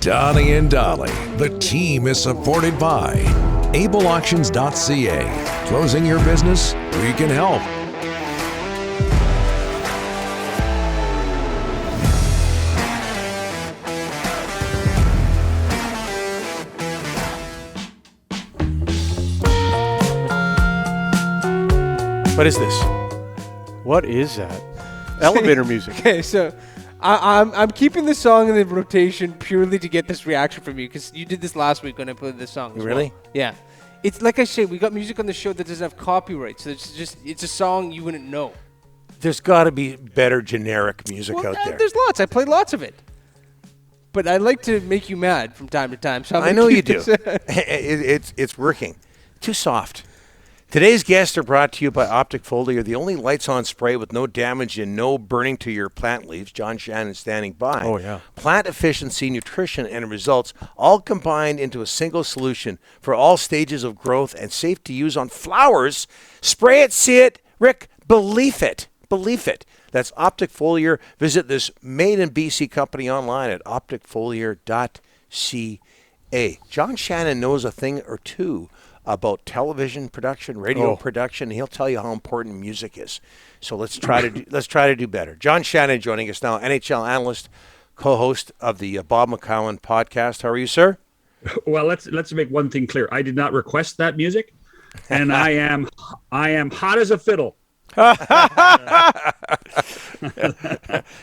Donnie and Dolly, the team is supported by ableauctions.ca. Closing your business? We can help. What is this? What is that? Elevator music. Okay, so I'm keeping this song in the rotation purely to get this reaction from you, because you did this last week when I played this song. Really? Well. Yeah. It's like I said, we got music on the show that doesn't have copyright, so it's a song you wouldn't know. There's got to be better generic music out there. There's lots. I play lots of it. But I like to make you mad from time to time. So I know you do. It's working. Too soft. Today's guests are brought to you by Optic Foliar, the only lights-on spray with no damage and no burning to your plant leaves. John Shannon standing by. Oh, yeah. Plant efficiency, nutrition, and results all combined into a single solution for all stages of growth and safe to use on flowers. Spray it, see it. Rick, believe it. Believe it. That's Optic Foliar. Visit this made-in-BC company online at opticfoliar.ca. John Shannon knows a thing or two about television production, radio production. He'll tell you how important music is. So let's try to do better. John Shannon joining us now, NHL analyst, co-host of the Bob McCowan podcast. How are you, sir? Well, let's make one thing clear. I did not request that music, and I am hot as a fiddle.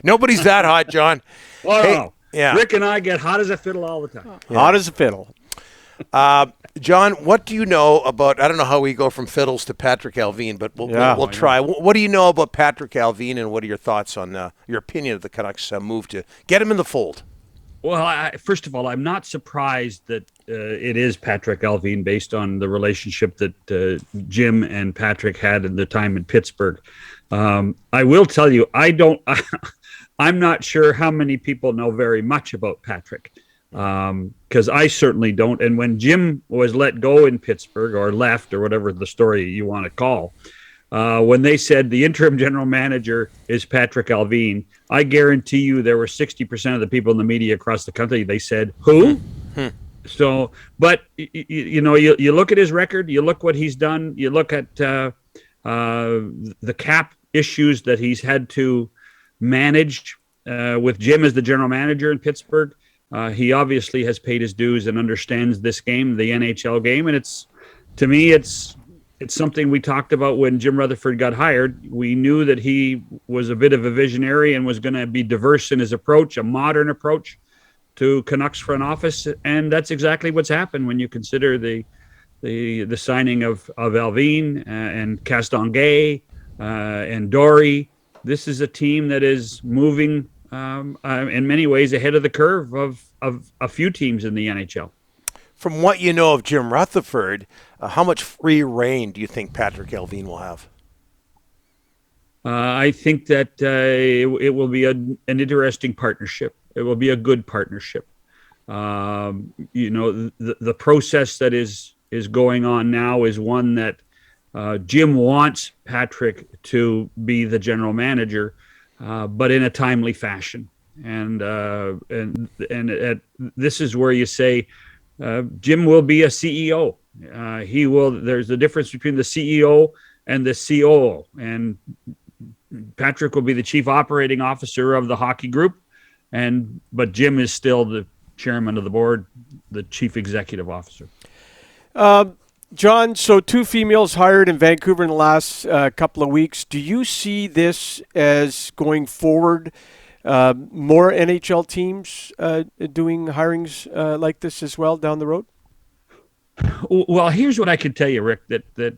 Nobody's that hot, John. Well, hey, no. Yeah. Rick and I get hot as a fiddle all the time. Yeah. Hot as a fiddle. John, what do you know about, I don't know how we go from fiddles to Patrik Allvin, but we'll try. What do you know about Patrik Allvin, and what are your thoughts on your opinion of the Canucks move to get him in the fold? Well, first of all, I'm not surprised that it is Patrik Allvin based on the relationship that Jim and Patrik had in the time in Pittsburgh. I will tell you, I'm not sure how many people know very much about Patrik. Because I certainly don't. And when Jim was let go in Pittsburgh, or left, or whatever the story you want to call, when they said the interim general manager is Patrik Allvin, I guarantee you there were 60% of the people in the media across the country, they said, who? So, but you look at his record, you look what he's done, you look at the cap issues that he's had to manage with Jim as the general manager in Pittsburgh. He obviously has paid his dues and understands this game, the NHL game. And it's something we talked about when Jim Rutherford got hired. We knew that he was a bit of a visionary and was going to be diverse in his approach, a modern approach to Canucks front office. And that's exactly what's happened when you consider the signing of Allvin and Castonguay and Dory. This is a team that is moving in many ways ahead of the curve of a few teams in the NHL. From what you know of Jim Rutherford, how much free reign do you think Patrik Allvin will have? I think that it will be an interesting partnership. It will be a good partnership. The process that is going on now is one that Jim wants Patrik to be the general manager, but in a timely fashion. And this is where you say Jim will be a CEO. He will. There's a difference between the CEO and the COO, and Patrik will be the chief operating officer of the hockey group, but Jim is still the chairman of the board, the chief executive officer. John, so 2 females hired in Vancouver in the last couple of weeks. Do you see this as going forward, more NHL teams doing hirings like this as well down the road? Well, here's what I can tell you, Rick, that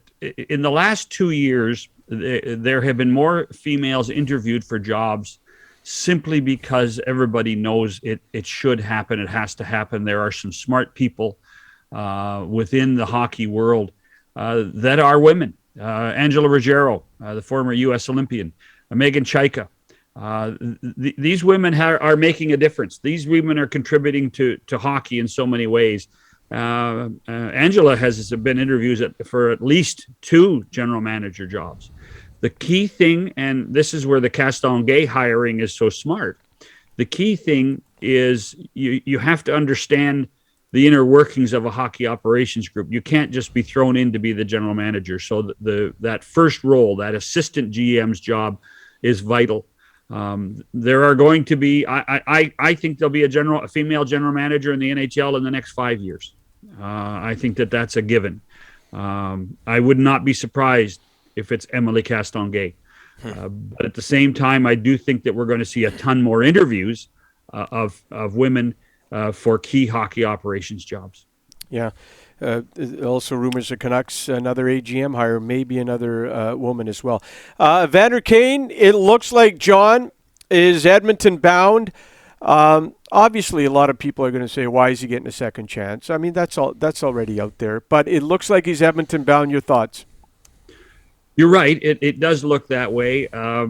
in the last 2 years, there have been more females interviewed for jobs simply because everybody knows it should happen. It has to happen. There are some smart people within the hockey world that are women. Angela Ruggiero, the former U.S. Olympian, Megan Chaika. These women are making a difference. These women are contributing to hockey in so many ways. Angela has been interviewed for at least 2 general manager jobs. The key thing, and this is where the Castonguay hiring is so smart, the key thing is you have to understand the inner workings of a hockey operations group. You can't just be thrown in to be the general manager. So that first role, that assistant GM's job, is vital. There are going to be, I think there'll be a female general manager in the NHL in the next 5 years. I think that's a given. I would not be surprised if it's Emily Castonguay. But at the same time, I do think that we're going to see a ton more interviews of women for key hockey operations jobs. Yeah. Also rumors the Canucks, another AGM hire, maybe another woman as well. Evander Kane, it looks like, John, is Edmonton bound. Obviously, a lot of people are going to say, why is he getting a second chance? I mean, that's already out there. But it looks like he's Edmonton bound. Your thoughts? You're right. It does look that way. I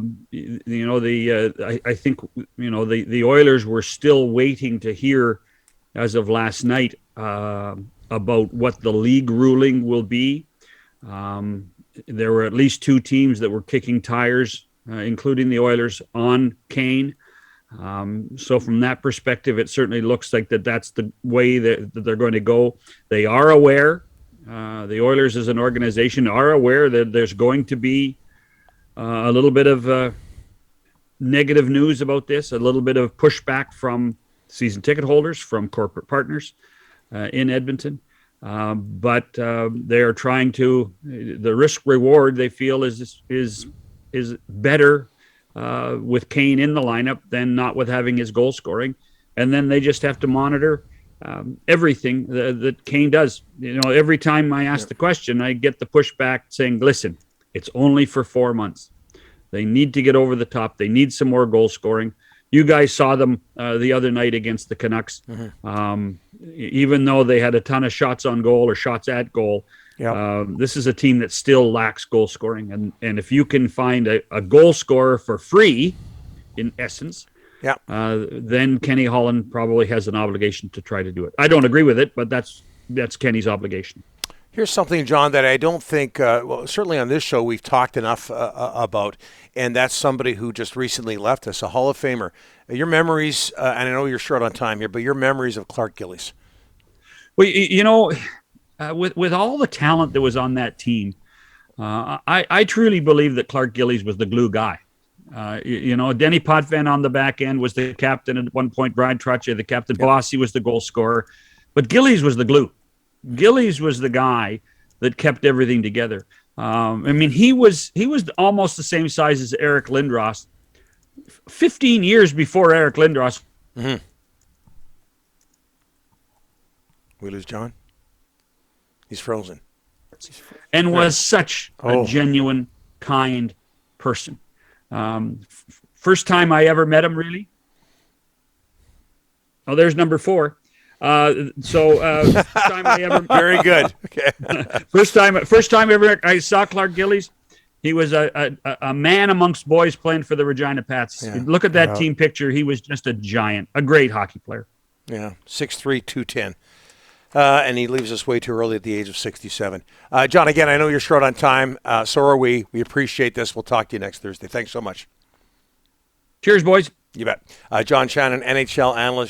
think the Oilers were still waiting to hear, as of last night, about what the league ruling will be. There were at least two teams that were kicking tires, including the Oilers, on Kane. So from that perspective, it certainly looks like that's the way that they're going to go. They are aware. The Oilers as an organization are aware that there's going to be a little bit of negative news about this, a little bit of pushback from season ticket holders, from corporate partners in Edmonton. But they are trying to, the risk reward they feel is better with Kane in the lineup than not with having his goal scoring. And then they just have to monitor everything that Kane does. Every time I ask the question, I get the pushback saying, listen, it's only for 4 months. They need to get over the top. They need some more goal scoring. You guys saw them the other night against the Canucks. Mm-hmm. Even though they had a ton of shots on goal or shots at goal, this is a team that still lacks goal scoring. And if you can find a goal scorer for free, in essence, then Kenny Holland probably has an obligation to try to do it. I don't agree with it, but that's Kenny's obligation. Here's something, John, that I don't think, certainly on this show, we've talked enough about, and that's somebody who just recently left us, a Hall of Famer. Your memories, and I know you're short on time here, but your memories of Clark Gillies. Well, with all the talent that was on that team, I truly believe that Clark Gillies was the glue guy. Denny Potvin on the back end was the captain at one point. Brian Trottier, the captain. Bossy was the goal scorer. But Gillies was the glue. Gillies was the guy that kept everything together. He was almost the same size as Eric Lindros. 15 years before Eric Lindros. Mm-hmm. We lose John? He's frozen. And was such a genuine, kind person. First time I ever met him, really. Oh, there's number 4. First time I ever very good. Okay. first time ever I saw Clark Gillies. He was a man amongst boys playing for the Regina Pats. Yeah. Look at that team picture. He was just a giant, a great hockey player. Yeah, 6'3", 210. And he leaves us way too early at the age of 67. John, again, I know you're short on time. So are we. We appreciate this. We'll talk to you next Thursday. Thanks so much. Cheers, boys. You bet. John Shannon, NHL analyst.